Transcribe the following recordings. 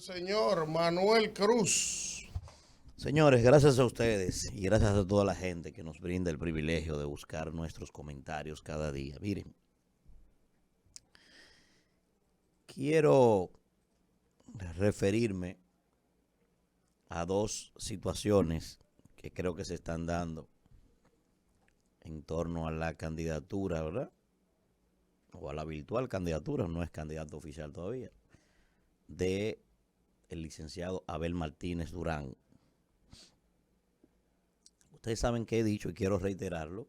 señor Manuel Cruz. Señores, gracias a ustedes y gracias a toda la gente que nos brinda el privilegio de buscar nuestros comentarios cada día. Miren, quiero referirme a dos situaciones que creo que se están dando en torno a la candidatura, ¿verdad? O a la virtual candidatura, no es candidato oficial todavía, de el licenciado Abel Martínez Durán. Ustedes saben que he dicho y quiero reiterarlo,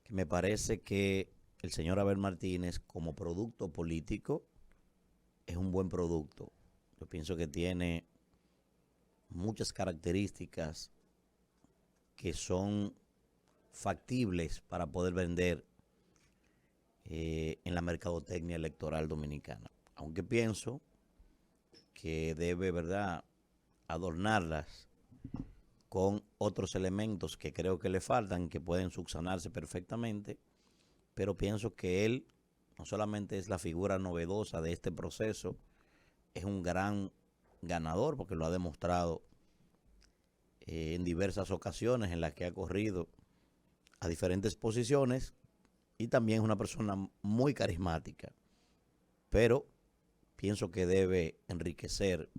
que me parece que el señor Abel Martínez como producto político es un buen producto. Yo pienso que tiene muchas características que son factibles para poder vender en la mercadotecnia electoral dominicana. Aunque pienso que debe, ¿verdad?, adornarlas con otros elementos que creo que le faltan, que pueden subsanarse perfectamente, pero pienso que él no solamente es la figura novedosa de este proceso, es un gran ganador porque lo ha demostrado en diversas ocasiones en las que ha corrido a diferentes posiciones y también es una persona muy carismática, pero pienso que debe enriquecer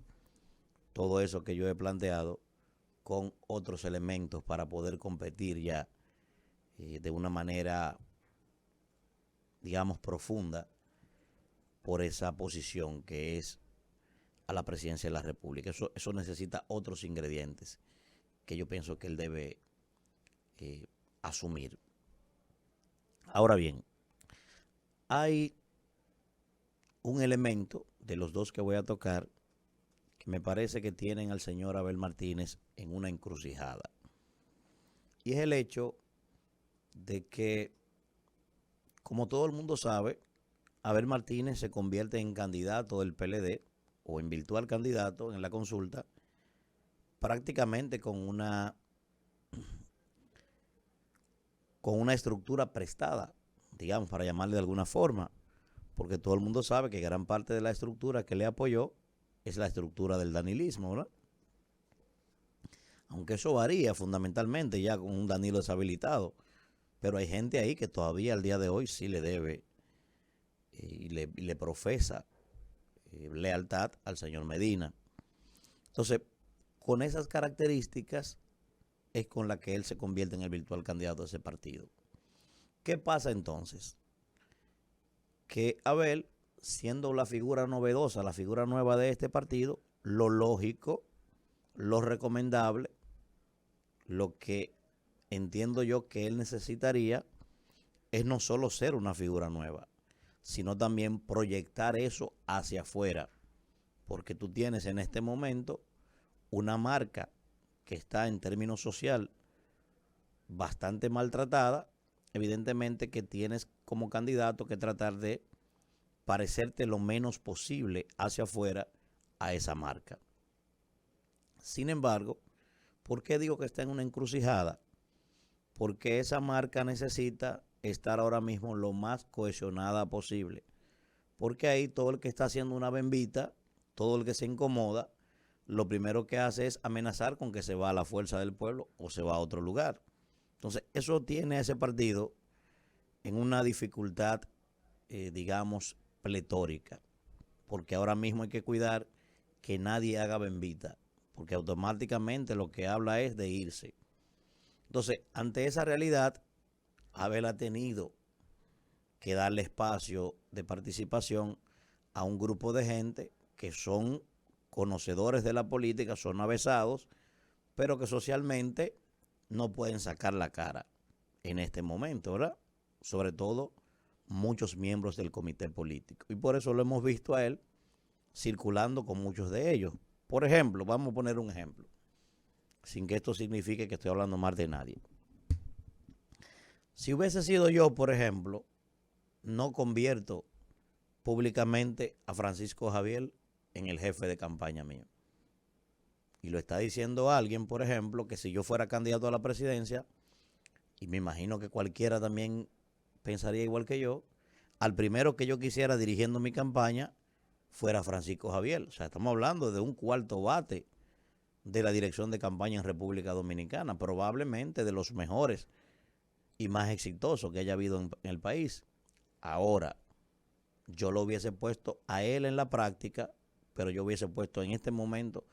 todo eso que yo he planteado con otros elementos para poder competir ya de una manera, digamos, profunda por esa posición que es a la presidencia de la República. Eso necesita otros ingredientes que yo pienso que él debe asumir. Ahora bien, hay un elemento de los dos que voy a tocar que me parece que tienen al señor Abel Martínez en una encrucijada. Y es el hecho de que, como todo el mundo sabe, Abel Martínez se convierte en candidato del PLD o en virtual candidato en la consulta prácticamente con una estructura prestada, digamos, para llamarle de alguna forma, porque todo el mundo sabe que gran parte de la estructura que le apoyó es la estructura del danilismo, ¿verdad? Aunque eso varía fundamentalmente ya con un Danilo deshabilitado, pero hay gente ahí que todavía al día de hoy sí le debe y le profesa lealtad al señor Medina. Entonces, con esas características es con la que él se convierte en el virtual candidato de ese partido. ¿Qué pasa entonces? Que Abel, siendo la figura novedosa, la figura nueva de este partido, lo lógico, lo recomendable, lo que entiendo yo que él necesitaría es no solo ser una figura nueva, sino también proyectar eso hacia afuera, porque tú tienes en este momento una marca que está en términos social bastante maltratada, evidentemente que tienes como candidato que tratar de parecerte lo menos posible hacia afuera a esa marca. Sin embargo, ¿por qué digo que está en una encrucijada? Porque esa marca necesita estar ahora mismo lo más cohesionada posible. Porque ahí todo el que está haciendo una bembita, todo el que se incomoda, lo primero que hace es amenazar con que se va a la fuerza del pueblo o se va a otro lugar. Entonces, eso tiene a ese partido en una dificultad, digamos, pletórica. Porque ahora mismo hay que cuidar que nadie haga bembita, porque automáticamente lo que habla es de irse. Entonces, ante esa realidad, Abel ha tenido que darle espacio de participación a un grupo de gente que son conocedores de la política, son avesados, pero que socialmente no pueden sacar la cara en este momento, ¿verdad? Sobre todo muchos miembros del comité político. Y por eso lo hemos visto a él circulando con muchos de ellos. Por ejemplo, vamos a poner un ejemplo, sin que esto signifique que estoy hablando mal de nadie. Si hubiese sido yo, por ejemplo, no convierto públicamente a Francisco Javier en el jefe de campaña mío. Y lo está diciendo alguien, por ejemplo, que si yo fuera candidato a la presidencia, y me imagino que cualquiera también pensaría igual que yo, al primero que yo quisiera dirigiendo mi campaña fuera Francisco Javier. O sea, estamos hablando de un cuarto bate de la dirección de campaña en República Dominicana, probablemente de los mejores y más exitosos que haya habido en el país. Ahora, yo lo hubiese puesto a él en la práctica, pero yo hubiese puesto en este momento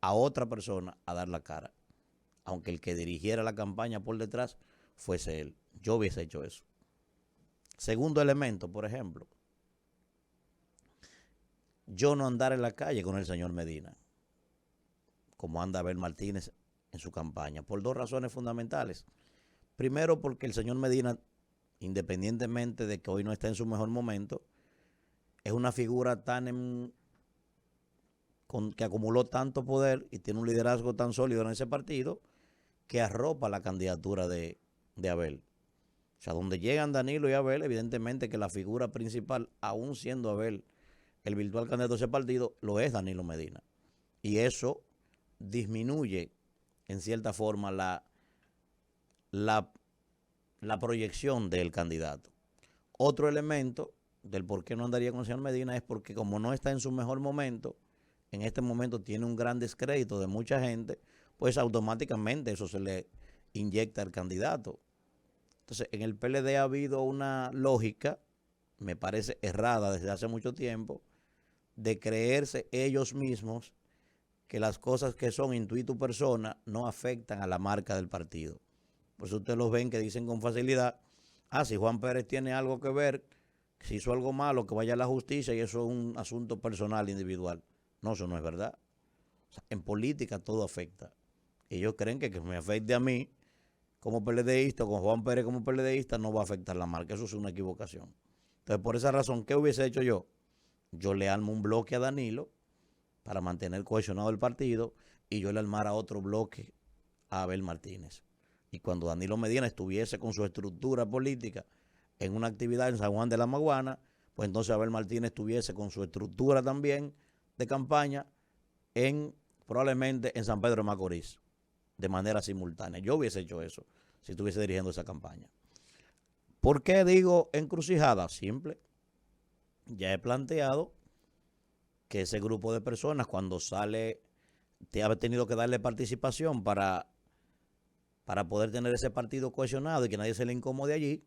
a otra persona a dar la cara, aunque el que dirigiera la campaña por detrás fuese él. Yo hubiese hecho eso. Segundo elemento, por ejemplo, yo no andar en la calle con el señor Medina, como anda Abel Martínez en su campaña, por dos razones fundamentales. Primero, porque el señor Medina, independientemente de que hoy no está en su mejor momento, es una figura que acumuló tanto poder y tiene un liderazgo tan sólido en ese partido que arropa la candidatura de Abel. O sea, donde llegan Danilo y Abel, evidentemente que la figura principal, aún siendo Abel el virtual candidato de ese partido, lo es Danilo Medina. Y eso disminuye, en cierta forma, la proyección del candidato. Otro elemento del por qué no andaría con el señor Medina es porque como no está en su mejor momento, en este momento tiene un gran descrédito de mucha gente, pues automáticamente eso se le inyecta al candidato. Entonces, en el PLD ha habido una lógica, me parece errada desde hace mucho tiempo, de creerse ellos mismos que las cosas que son intuito persona no afectan a la marca del partido. Por eso ustedes los ven que dicen con facilidad, si Juan Pérez tiene algo que ver, si hizo algo malo, que vaya a la justicia y eso es un asunto personal, individual. No, eso no es verdad. O sea, en política todo afecta. Ellos creen que me afecte a mí como PLDista, con Juan Pérez como PLDista, no va a afectar la marca. Eso es una equivocación. Entonces, por esa razón, ¿qué hubiese hecho yo? Yo le armo un bloque a Danilo para mantener cohesionado el partido y yo le armara otro bloque a Abel Martínez. Y cuando Danilo Medina estuviese con su estructura política en una actividad en San Juan de la Maguana, pues entonces Abel Martínez estuviese con su estructura también de campaña probablemente en San Pedro de Macorís, de manera simultánea. Yo hubiese hecho eso si estuviese dirigiendo esa campaña. ¿Por qué digo encrucijada? Simple. Ya he planteado que ese grupo de personas cuando sale te ha tenido que darle participación para poder tener ese partido cohesionado y que nadie se le incomode allí,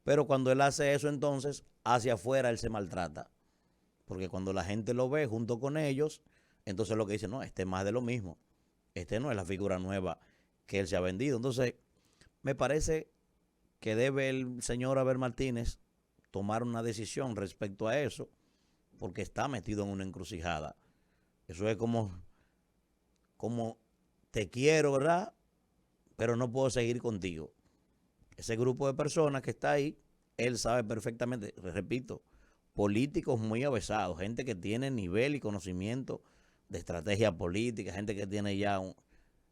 pero cuando él hace eso entonces hacia afuera él se maltrata, porque cuando la gente lo ve junto con ellos, entonces lo que dice, no, este es más de lo mismo, este no es la figura nueva que él se ha vendido. Entonces me parece que debe el señor Abel Martínez tomar una decisión respecto a eso, porque está metido en una encrucijada. Eso es como te quiero, ¿verdad? Pero no puedo seguir contigo. Ese grupo de personas que está ahí, él sabe perfectamente, repito, políticos muy avesados, gente que tiene nivel y conocimiento de estrategia política, gente que tiene ya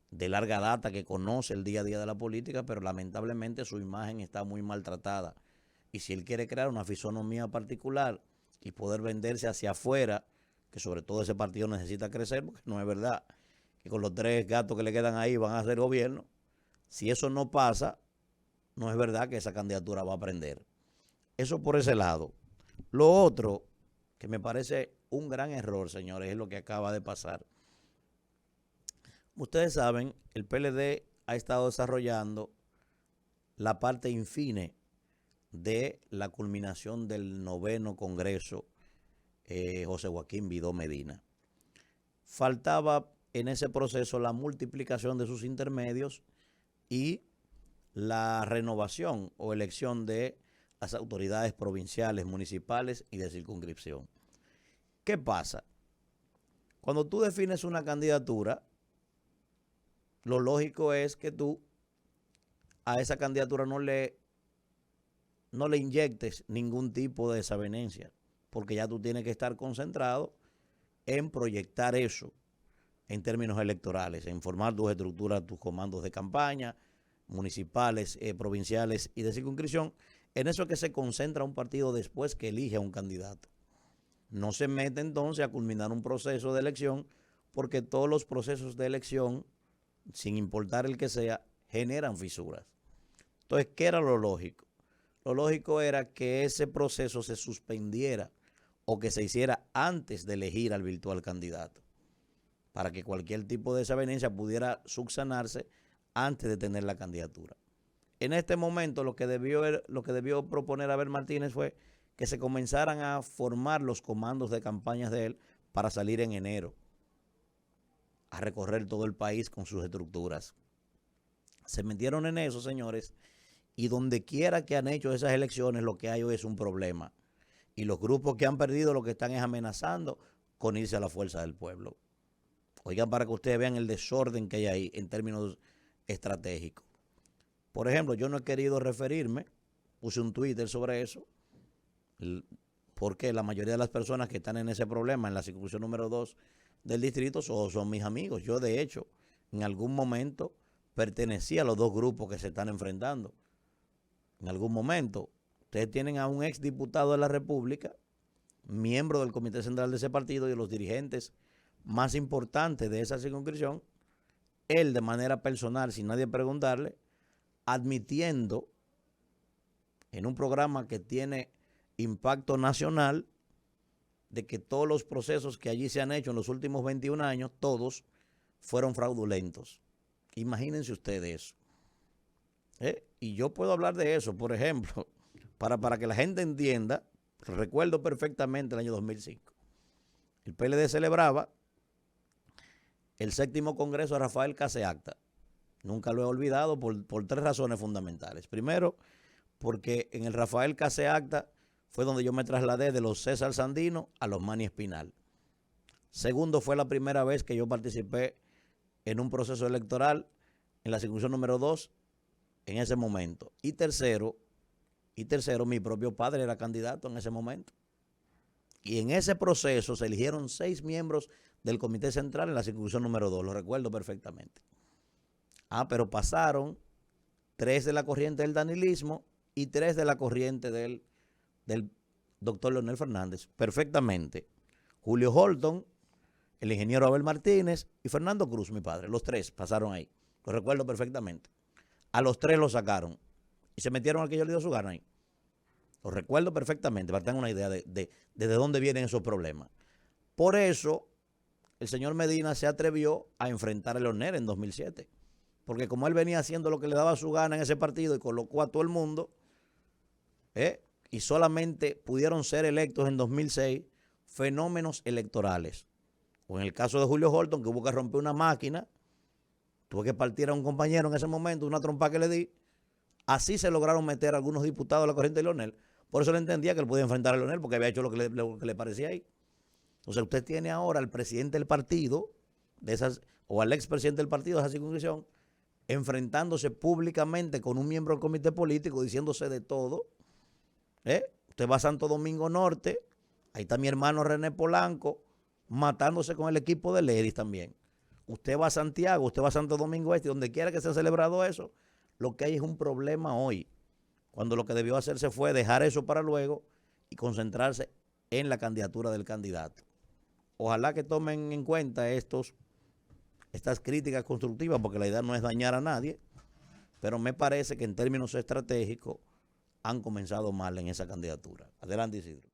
de larga data, que conoce el día a día de la política, pero lamentablemente su imagen está muy maltratada. Y si él quiere crear una fisonomía particular y poder venderse hacia afuera, que sobre todo ese partido necesita crecer, porque no es verdad que con los 3 gatos que le quedan ahí van a hacer gobierno. Si eso no pasa, no es verdad que esa candidatura va a prender. Eso por ese lado. Lo otro, que me parece un gran error, señores, es lo que acaba de pasar. Ustedes saben, el PLD ha estado desarrollando la parte infine de la culminación del 9º Congreso José Joaquín Vidó Medina. Faltaba en ese proceso la multiplicación de sus intermedios y la renovación o elección de las autoridades provinciales, municipales y de circunscripción. ¿Qué pasa? Cuando tú defines una candidatura, lo lógico es que tú a esa candidatura no le inyectes ningún tipo de desavenencia, porque ya tú tienes que estar concentrado en proyectar eso en términos electorales, en formar tus estructuras, tus comandos de campaña, municipales, provinciales y de circunscripción. En eso es que se concentra un partido después que elige a un candidato. No se mete entonces a culminar un proceso de elección, porque todos los procesos de elección, sin importar el que sea, generan fisuras. Entonces, ¿qué era lo lógico? Lo lógico era que ese proceso se suspendiera o que se hiciera antes de elegir al virtual candidato, para que cualquier tipo de desavenencia pudiera subsanarse antes de tener la candidatura. En este momento lo que debió proponer Abel Martínez fue que se comenzaran a formar los comandos de campañas de él para salir en enero a recorrer todo el país con sus estructuras. Se metieron en eso, señores, y donde quiera que han hecho esas elecciones, lo que hay hoy es un problema. Y los grupos que han perdido lo que están es amenazando con irse a la fuerza del pueblo. Oigan, para que ustedes vean el desorden que hay ahí en términos estratégicos. Por ejemplo, yo no he querido referirme, puse un Twitter sobre eso, porque la mayoría de las personas que están en ese problema, en la circunscripción número 2 del distrito, son mis amigos. Yo, de hecho, en algún momento pertenecía a los dos grupos que se están enfrentando. En algún momento, ustedes tienen a un exdiputado de la República, miembro del Comité Central de ese partido y de los dirigentes más importantes de esa circunscripción, él de manera personal, sin nadie preguntarle, admitiendo en un programa que tiene impacto nacional de que todos los procesos que allí se han hecho en los últimos 21 años, todos fueron fraudulentos. Imagínense ustedes eso. Y yo puedo hablar de eso, por ejemplo, para que la gente entienda. Recuerdo perfectamente el año 2005. El PLD celebraba el 7º Congreso de Rafael Caseacta. Nunca lo he olvidado por 3 razones fundamentales. Primero, porque en el Rafael Caseacta fue donde yo me trasladé de los César Sandino a los Manny Espinal. Segundo, fue la primera vez que yo participé en un proceso electoral en la circunscripción número 2 en ese momento. Y tercero, mi propio padre era candidato en ese momento. Y en ese proceso se eligieron 6 miembros del Comité Central en la circunscripción número 2, lo recuerdo perfectamente. Pero pasaron 3 de la corriente del danilismo y 3 de la corriente del doctor Leonel Fernández, perfectamente. Julio Holton, el ingeniero Abel Martínez y Fernando Cruz, mi padre, los 3 pasaron ahí, lo recuerdo perfectamente. A los 3 los sacaron y se metieron al que yo le dio su gana ahí. Lo recuerdo perfectamente, para que tengan una idea de dónde vienen esos problemas. Por eso, el señor Medina se atrevió a enfrentar a Leonel en 2007. Porque como él venía haciendo lo que le daba su gana en ese partido y colocó a todo el mundo, y solamente pudieron ser electos en 2006 fenómenos electorales. O en el caso de Julio Holton, que hubo que romper una máquina, tuve que partir a un compañero en ese momento, una trompa que le di. Así se lograron meter algunos diputados a la corriente de Leonel. Por eso le entendía que él podía enfrentar a Leonel, porque había hecho lo que le parecía ahí. Entonces usted tiene ahora al presidente del partido, o al expresidente del partido de esa circunscripción, enfrentándose públicamente con un miembro del comité político, diciéndose de todo. Usted va a Santo Domingo Norte, ahí está mi hermano René Polanco, matándose con el equipo de Ledis también. Usted va a Santiago, usted va a Santo Domingo Este, donde quiera que se ha celebrado eso, lo que hay es un problema hoy, cuando lo que debió hacerse fue dejar eso para luego y concentrarse en la candidatura del candidato. Ojalá que tomen en cuenta estas críticas constructivas, porque la idea no es dañar a nadie, pero me parece que en términos estratégicos han comenzado mal en esa candidatura. Adelante, Isidro.